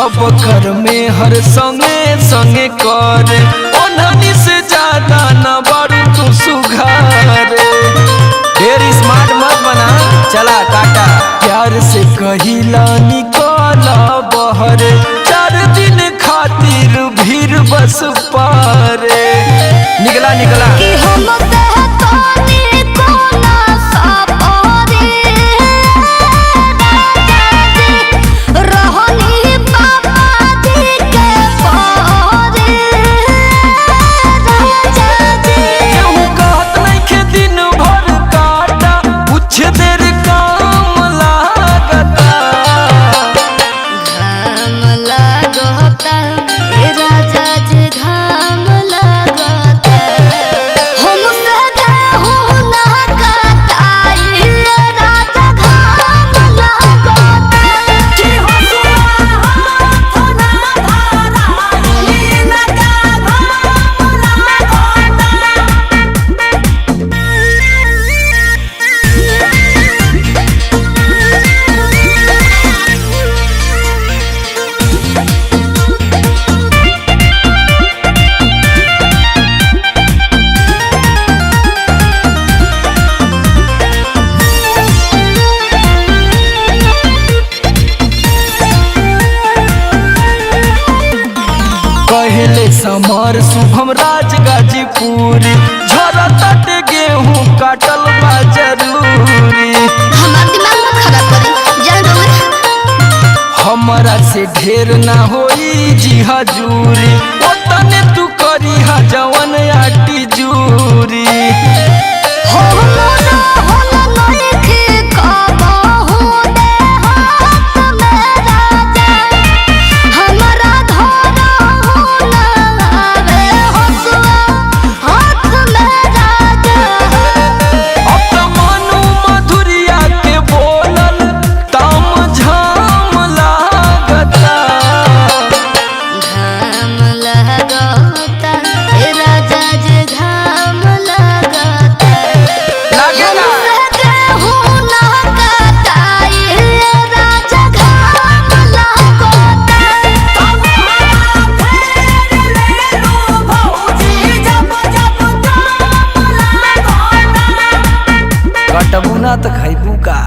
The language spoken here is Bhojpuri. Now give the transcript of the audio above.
सब कर में हर संगे संगे कर ओनहनी से ज्यादा न बारू तू सुघार। ढेर स्मार्ट मत बना, चला टाटा। प्यार से कहिला निकल बहर 4 दिन खातिर भीड़ बस पार। निकला निकला कि हम पहले समर शुभम राज गाजीपुर झरा तट गेहूँ काटल बा जरूरी। हमारा से ढेर ना होई जी हजूरी ओतने तू करी हा जवन आटी जूरी। कटबू ना तो खैबू का।